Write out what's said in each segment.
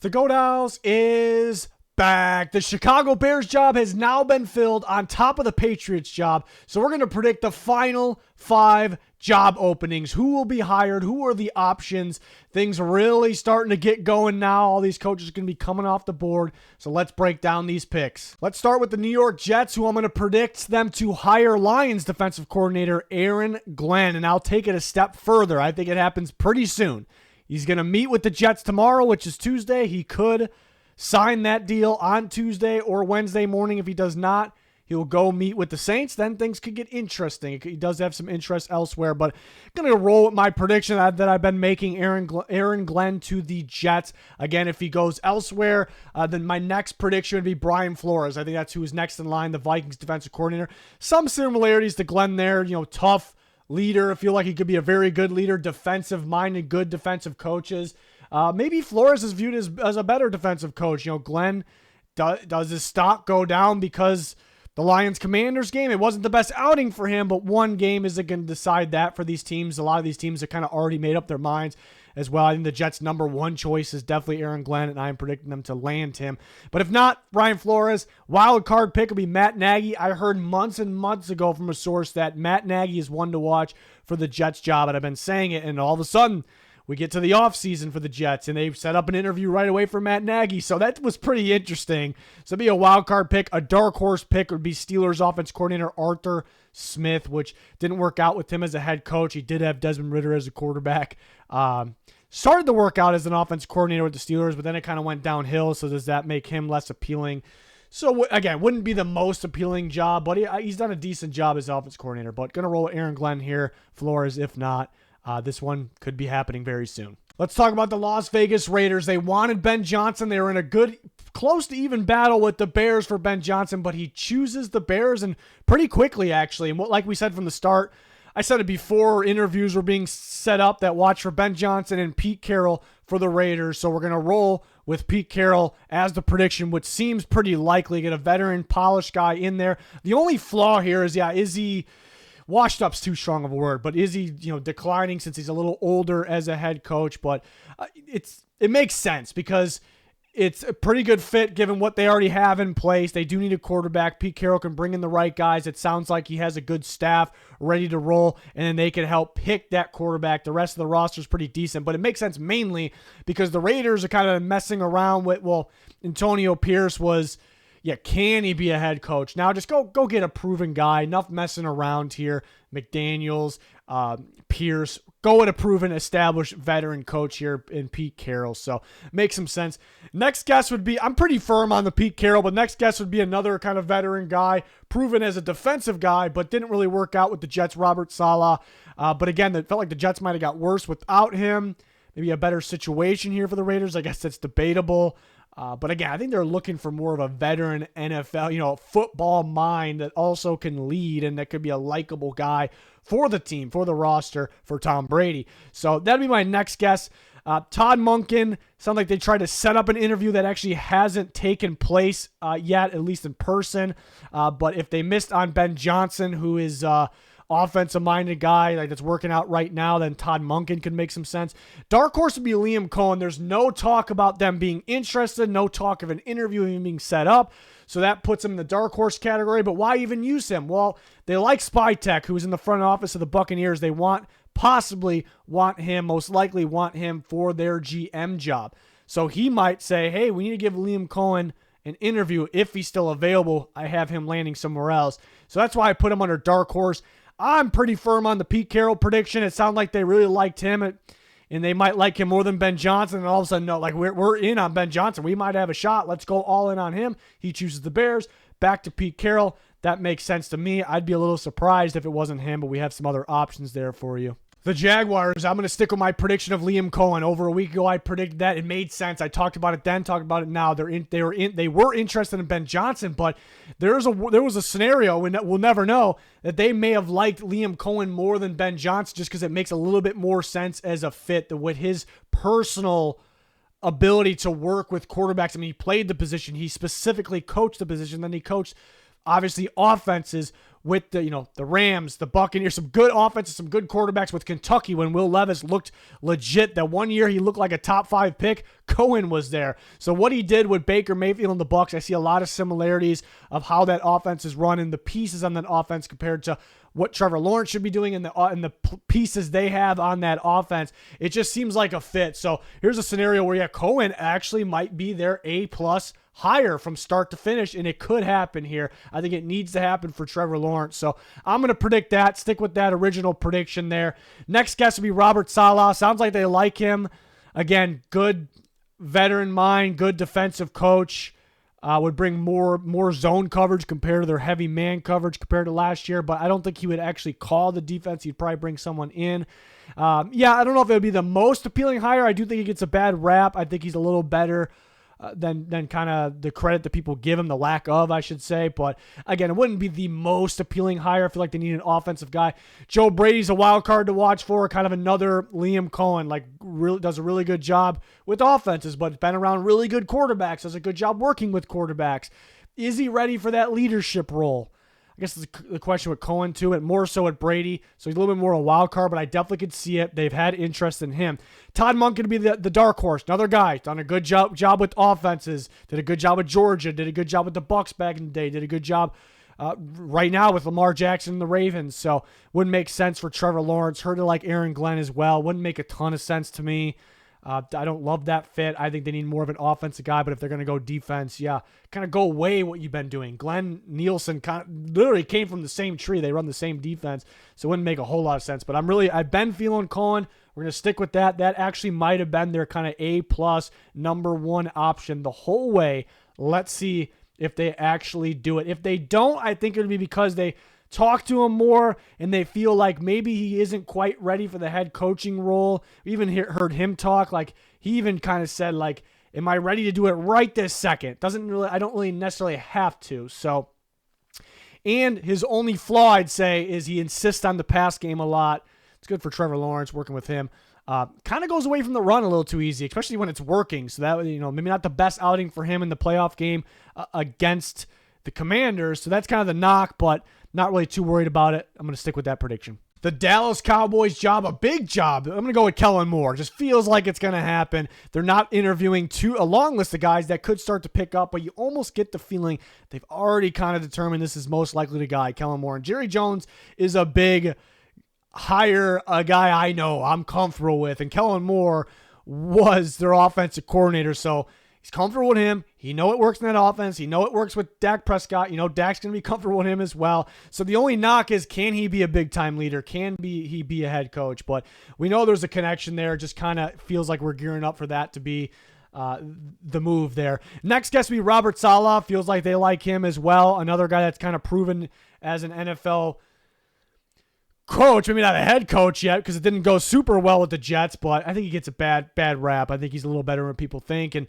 The Goat House is back. The Chicago Bears job has now been filled on top of the Patriots job. So we're going to predict the final 5 job openings. Who will be hired? Who are the options? Things really starting to get going now. All these coaches are going to be coming off the board. So let's break down these picks. Let's start with the New York Jets, who I'm going to predict them to hire Lions defensive coordinator Aaron Glenn. And I'll take it a step further. I think it happens pretty soon. He's going to meet with the Jets tomorrow, which is Tuesday. He could sign that deal on Tuesday or Wednesday morning. If he does not, he'll go meet with the Saints. Then things could get interesting. He does have some interest elsewhere, but I'm going to roll with my prediction that I've been making, Aaron Glenn to the Jets. Again, if he goes elsewhere, then my next prediction would be Brian Flores. I think that's who is next in line, the Vikings defensive coordinator. Some similarities to Glenn there, tough leader. I feel like he could be a very good leader, defensive-minded, good defensive coaches. Maybe Flores is viewed as a better defensive coach. Glenn does his stock go down because the Lions-Commanders game, it wasn't the best outing for him, but one game isn't going to decide that for these teams. A lot of these teams have kind of already made up their minds as well. I think the Jets' number one choice is definitely Aaron Glenn, and I'm predicting them to land him. But if not, Brian Flores, wild card pick will be Matt Nagy. I heard months and months ago from a source that Matt Nagy is one to watch for the Jets job, and I've been saying it, and all of a sudden, we get to the offseason for the Jets, and they've set up an interview right away for Matt Nagy, so that was pretty interesting. So it'd be a wild card pick. A dark horse pick would be Steelers offense coordinator Arthur Smith, which didn't work out with him as a head coach. He did have Desmond Ridder as a quarterback. Started to work out as an offense coordinator with the Steelers, but then it kind of went downhill, so does that make him less appealing? So, again, wouldn't be the most appealing job, but he's done a decent job as offense coordinator. But going to roll Aaron Glenn here, Flores, if not. This one could be happening very soon. Let's talk about the Las Vegas Raiders. They wanted Ben Johnson. They were in a good, close to even battle with the Bears for Ben Johnson, but he chooses the Bears, and pretty quickly, actually. And like we said from the start, I said it before interviews were being set up that watch for Ben Johnson and Pete Carroll for the Raiders. So we're going to roll with Pete Carroll as the prediction, which seems pretty likely. Get a veteran, polished guy in there. The only flaw here is he washed up's too strong of a word, but is he, declining since he's a little older as a head coach? But it makes sense because it's a pretty good fit given what they already have in place. They do need a quarterback. Pete Carroll can bring in the right guys. It sounds like he has a good staff ready to roll, and then they can help pick that quarterback. The rest of the roster is pretty decent, but it makes sense mainly because the Raiders are kind of messing around with, Antonio Pierce was, can he be a head coach? Now just go get a proven guy. Enough messing around here. McDaniels, Pierce, go with a proven, established veteran coach here in Pete Carroll. So makes some sense. Next guess would be, I'm pretty firm on the Pete Carroll, but next guess would be another kind of veteran guy, proven as a defensive guy, but didn't really work out with the Jets, Robert Saleh. But again, it felt like the Jets might have got worse without him. Maybe a better situation here for the Raiders. I guess that's debatable. But again, I think they're looking for more of a veteran NFL, football mind that also can lead and that could be a likable guy for the team, for the roster, for Tom Brady. So that'd be my next guess. Todd Monken, sounds like they tried to set up an interview that actually hasn't taken place yet, at least in person. But if they missed on Ben Johnson, who is offensive-minded guy that's working out right now, then Todd Monken could make some sense. Dark horse would be Liam Cohen. There's no talk about them being interested, no talk of an interview even being set up, so that puts him in the dark horse category, but why even use him? Well, they like Spytek, who's in the front office of the Buccaneers. They possibly want him for their GM job. So he might say, hey, we need to give Liam Cohen an interview. If he's still available, I have him landing somewhere else. So that's why I put him under dark horse. I'm pretty firm on the Pete Carroll prediction. It sounded like they really liked him, and they might like him more than Ben Johnson. And all of a sudden, no, we're in on Ben Johnson. We might have a shot. Let's go all in on him. He chooses the Bears. Back to Pete Carroll. That makes sense to me. I'd be a little surprised if it wasn't him, but we have some other options there for you. The Jaguars, I'm going to stick with my prediction of Liam Cohen. Over a week ago, I predicted that. It made sense. I talked about it then, talked about it now. They were interested in Ben Johnson, but there was a scenario, and we'll never know, that they may have liked Liam Cohen more than Ben Johnson just because it makes a little bit more sense as a fit with his personal ability to work with quarterbacks. I mean, he played the position. He specifically coached the position. Then he coached, obviously, offenses with the Rams, the Buccaneers, some good offenses, some good quarterbacks with Kentucky when Will Levis looked legit. That one year he looked like a top 5 pick, Cohen was there. So what he did with Baker Mayfield and the Bucs, I see a lot of similarities of how that offense is run and the pieces on that offense compared to what Trevor Lawrence should be doing and the pieces they have on that offense. It just seems like a fit. So here's a scenario where, Cohen actually might be their A-plus hire from start to finish, and it could happen here. I think it needs to happen for Trevor Lawrence. So I'm going to predict that. Stick with that original prediction there. Next guest will be Robert Saleh. Sounds like they like him. Again, good veteran mind, good defensive coach. Would bring more zone coverage compared to their heavy man coverage compared to last year, but I don't think he would actually call the defense. He'd probably bring someone in. I don't know if it would be the most appealing hire. I do think he gets a bad rap. I think he's a little better than kind of the credit that people give him, the lack of, I should say. But again, it wouldn't be the most appealing hire. I feel like they need an offensive guy. Joe Brady's a wild card to watch for, kind of another Liam Cohen, really does a really good job with offenses, but been around really good quarterbacks, does a good job working with quarterbacks. Is he ready for that leadership role? I guess it's the question with Cohen too, and more so at Brady. So he's a little bit more a wild card, but I definitely could see it. They've had interest in him. Todd Monk going to be the dark horse. Another guy, done a good job with offenses, did a good job with Georgia, did a good job with the Bucs back in the day, did a good job right now with Lamar Jackson and the Ravens. So wouldn't make sense for Trevor Lawrence. Heard it like Aaron Glenn as well. Wouldn't make a ton of sense to me. I don't love that fit. I think they need more of an offensive guy, but if they're going to go defense, kind of go away what you've been doing. Glenn Nielsen kind of literally came from the same tree. They run the same defense, so it wouldn't make a whole lot of sense. But I've been feeling Cohen. We're going to stick with that. That actually might have been their kind of A-plus number one option the whole way. Let's see if they actually do it. If they don't, I think it would be because they talk to him more and they feel like maybe he isn't quite ready for the head coaching role. We even heard him talk, like he even kind of said, like, am I ready to do it right this second? I don't really necessarily have to. So, and his only flaw, I'd say, is he insists on the pass game a lot. It's good for Trevor Lawrence working with him. Kind of goes away from the run a little too easy, especially when it's working. So that, maybe not the best outing for him in the playoff game against the Commanders. So that's kind of the knock, but not really too worried about it. I'm going to stick with that prediction. The Dallas Cowboys job, a big job. I'm going to go with Kellen Moore. Just feels like it's going to happen. They're not interviewing a long list of guys that could start to pick up, but you almost get the feeling they've already kind of determined this is most likely the guy, Kellen Moore. And Jerry Jones is a big hire, a guy I know I'm comfortable with, and Kellen Moore was their offensive coordinator, so he's comfortable with him. He know it works in that offense. He know it works with Dak Prescott. Dak's going to be comfortable with him as well. So the only knock is, can he be a big-time leader? Can he be a head coach? But we know there's a connection there. Just kind of feels like we're gearing up for that to be the move there. Next guest will be Robert Saleh. Feels like they like him as well. Another guy that's kind of proven as an NFL coach, maybe not a head coach yet because it didn't go super well with the Jets, but I think he gets a bad rap. I think he's a little better than people think, and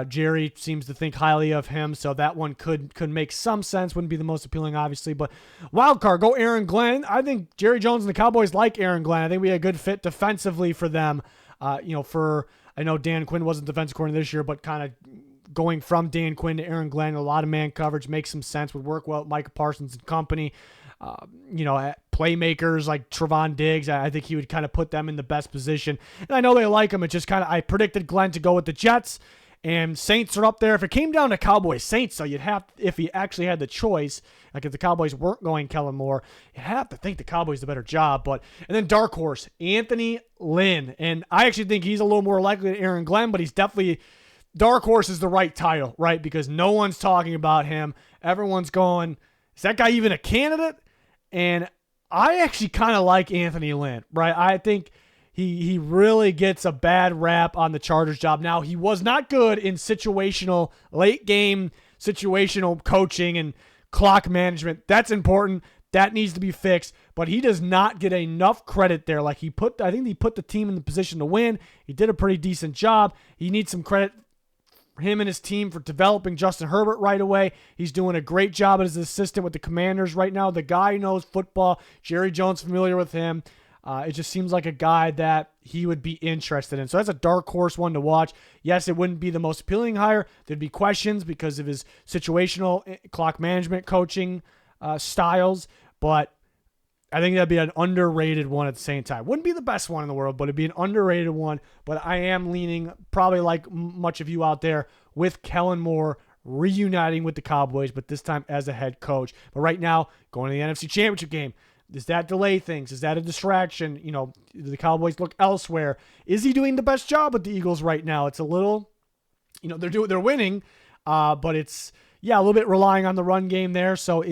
Jerry seems to think highly of him, so that one could make some sense. Wouldn't be the most appealing, obviously, but wild card, go Aaron Glenn. I think Jerry Jones and the Cowboys like Aaron Glenn. I think we had a good fit defensively for them. I know Dan Quinn wasn't defensive coordinator this year, but kind of going from Dan Quinn to Aaron Glenn, a lot of man coverage makes some sense. Would work well with Micah Parsons and company. Playmakers like Trevon Diggs, I think he would kind of put them in the best position. And I know they like him. It just kind of, I predicted Glenn to go with the Jets, and Saints are up there. If it came down to Cowboys Saints, so you'd have, if he actually had the choice, like if the Cowboys weren't going Kellen Moore, you'd have to think the Cowboys the better job. And then dark horse, Anthony Lynn. And I actually think he's a little more likely than Aaron Glenn, but he's definitely, dark horse is the right title, right? Because no one's talking about him. Everyone's going, is that guy even a candidate? And I actually kind of like Anthony Lynn, right? I think he really gets a bad rap on the Chargers job. Now, he was not good in late game situational coaching and clock management. That's important. That needs to be fixed. But he does not get enough credit there. I think he put the team in the position to win. He did a pretty decent job. He needs some credit, him and his team, for developing Justin Herbert right away. He's doing a great job as an assistant with the Commanders right now. The guy knows football. Jerry Jones familiar with him. It just seems like a guy that he would be interested in. So that's a dark horse one to watch. Yes, it wouldn't be the most appealing hire. There'd be questions because of his situational clock management coaching styles. but I think that'd be an underrated one at the same time. Wouldn't be the best one in the world, but it'd be an underrated one. But I am leaning, probably like much of you out there, with Kellen Moore reuniting with the Cowboys, but this time as a head coach. But right now, going to the NFC Championship game, does that delay things? Is that a distraction? You know, the Cowboys look elsewhere. Is he doing the best job with the Eagles right now? It's a little, you know, they're winning, but it's, a little bit relying on the run game there. So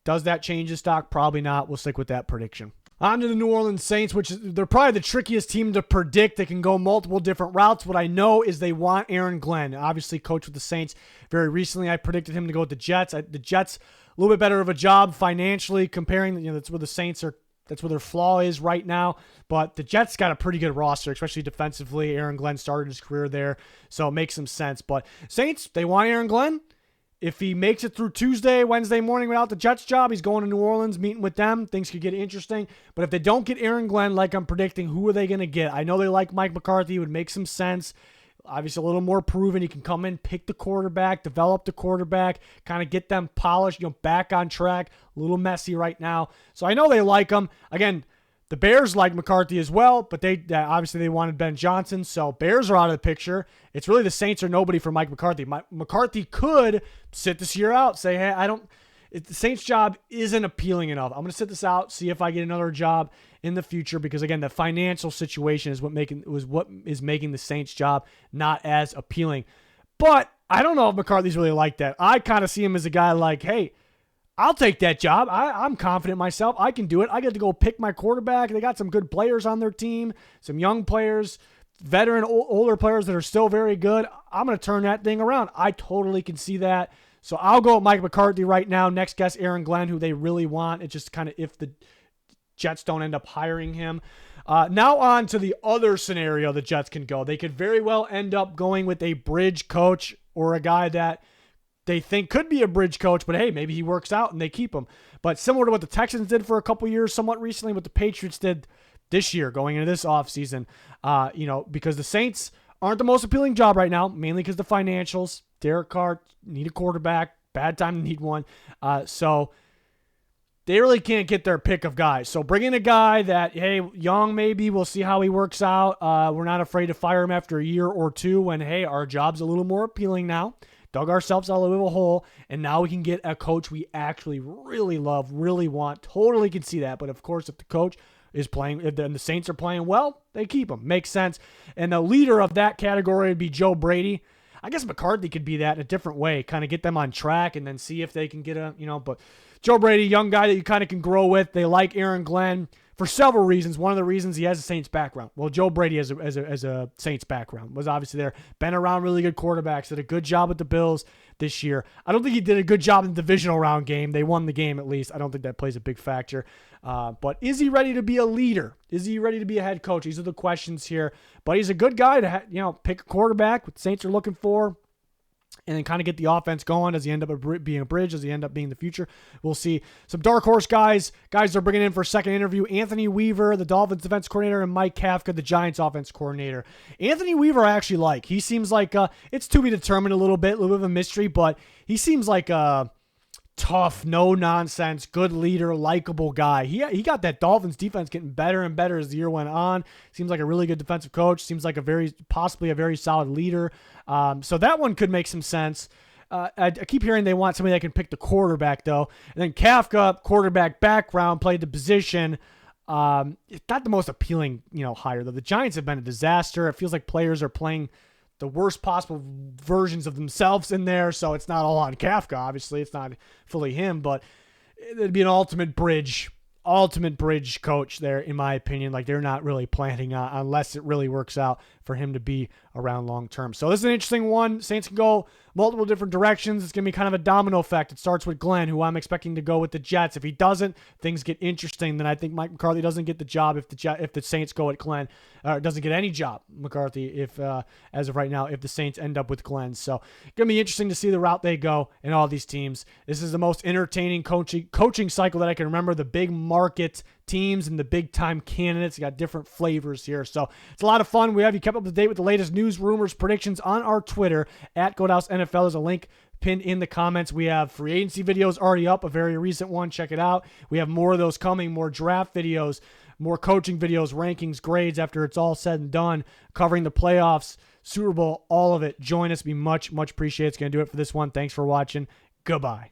does that change his stock? Probably not. We'll stick with that prediction. On to the New Orleans Saints, which they're probably the trickiest team to predict. They can go multiple different routes. What I know is they want Aaron Glenn, obviously coach with the Saints very recently. I predicted him to go with the Jets. The Jets, a little bit better of a job financially comparing. You know, that's where the Saints are. That's where their flaw is right now. But the Jets got a pretty good roster, especially defensively. Aaron Glenn started his career there, so it makes some sense. But Saints, they want Aaron Glenn. If he makes it through Tuesday, Wednesday morning without the Jets job, he's going to New Orleans, meeting with them. Things could get interesting. But if they don't get Aaron Glenn, like I'm predicting, who are they going to get? I know they like Mike McCarthy. It would make some sense. Obviously, a little more proven. He can come in, pick the quarterback, develop the quarterback, kind of get them polished, back on track. A little messy right now. So I know they like him. Again, the Bears like McCarthy as well, but they obviously they wanted Ben Johnson, so Bears are out of the picture. It's really the Saints or nobody for Mike McCarthy. McCarthy could sit this year out, say, hey, the Saints job isn't appealing enough. I'm going to sit this out, see if I get another job in the future, because again, the financial situation is what is making the Saints job not as appealing. But I don't know if McCarthy's really like that. I kind of see him as a guy like, hey, I'll take that job. I'm confident myself. I can do it. I get to go pick my quarterback. They got some good players on their team, some young players, veteran, older players that are still very good. I'm going to turn that thing around. I totally can see that. So I'll go with Mike McCarthy right now. Next guess, Aaron Glenn, who they really want. It's just kind of if the Jets don't end up hiring him. Now on to the other scenario the Jets can go. They could very well end up going with a bridge coach or a guy that they think could be a bridge coach, but hey, maybe he works out and they keep him. But similar to what the Texans did for a couple years, somewhat recently, what the Patriots did this year going into this offseason, because the Saints aren't the most appealing job right now, mainly because the financials. Derek Carr, need a quarterback, bad time to need one. So they really can't get their pick of guys. So bring in a guy that, hey, young maybe, we'll see how he works out. We're not afraid to fire him after a year or two when, hey, our job's a little more appealing now. Dug ourselves out a little bit of a hole, and now we can get a coach we actually really love, really want. Totally can see that. But of course, if the coach is playing, if the Saints are playing well, they keep him. Makes sense. And the leader of that category would be Joe Brady. I guess McCarthy could be that in a different way, kind of get them on track and then see if they can get but Joe Brady, young guy that you kind of can grow with. They like Aaron Glenn for several reasons. One of the reasons he has a Saints background. Well, Joe Brady has a Saints background, was obviously there. Been around really good quarterbacks, did a good job with the Bills this year. I don't think he did a good job in the divisional round game. They won the game at least. I don't think that plays a big factor. But is he ready to be a leader? Is he ready to be a head coach? These are the questions here. But he's a good guy to pick a quarterback, what the Saints are looking for, and then kind of get the offense going. Does he end up being a bridge? Does he end up being the future? We'll see. Some dark horse guys they're bringing in for a second interview. Anthony Weaver, the Dolphins defense coordinator, and Mike Kafka, the Giants offense coordinator. Anthony Weaver I actually like. He seems like it's to be determined a little bit of a mystery, but he seems like a tough, no-nonsense, good leader, likable guy. He got that Dolphins defense getting better and better as the year went on. Seems like a really good defensive coach. Seems like possibly a very solid leader. So that one could make some sense. I keep hearing they want somebody that can pick the quarterback, though. And then Kafka, quarterback background, played the position. It's not the most appealing, hire, though. The Giants have been a disaster. It feels like players are playing the worst possible versions of themselves in there, so it's not all on Kafka, obviously. It's not fully him, but it'd be an ultimate bridge coach there, in my opinion. Like, they're not really planning on, unless it really works out for him to be around long term. So this is an interesting one. Saints can go multiple different directions. It's going to be kind of a domino effect. It starts with Glenn, who I'm expecting to go with the Jets. If he doesn't, things get interesting. Then I think Mike McCarthy doesn't get the job if the Saints go at Glenn. Doesn't get any job, McCarthy, if as of right now, if the Saints end up with Glenn. So going to be interesting to see the route they go in all these teams. This is the most entertaining coaching cycle that I can remember. The big market teams and the big time candidates. You got different flavors here. So it's a lot of fun. We have you kept up to date with the latest news, rumors, predictions on our Twitter at GoatHouseNFL. There's a link pinned in the comments. We have free agency videos already up, a very recent one. Check it out. We have more of those coming, more draft videos, more coaching videos, rankings, grades after it's all said and done, covering the playoffs, Super Bowl, all of it. Join us. Be much, much appreciated. It's going to do it for this one. Thanks for watching. Goodbye.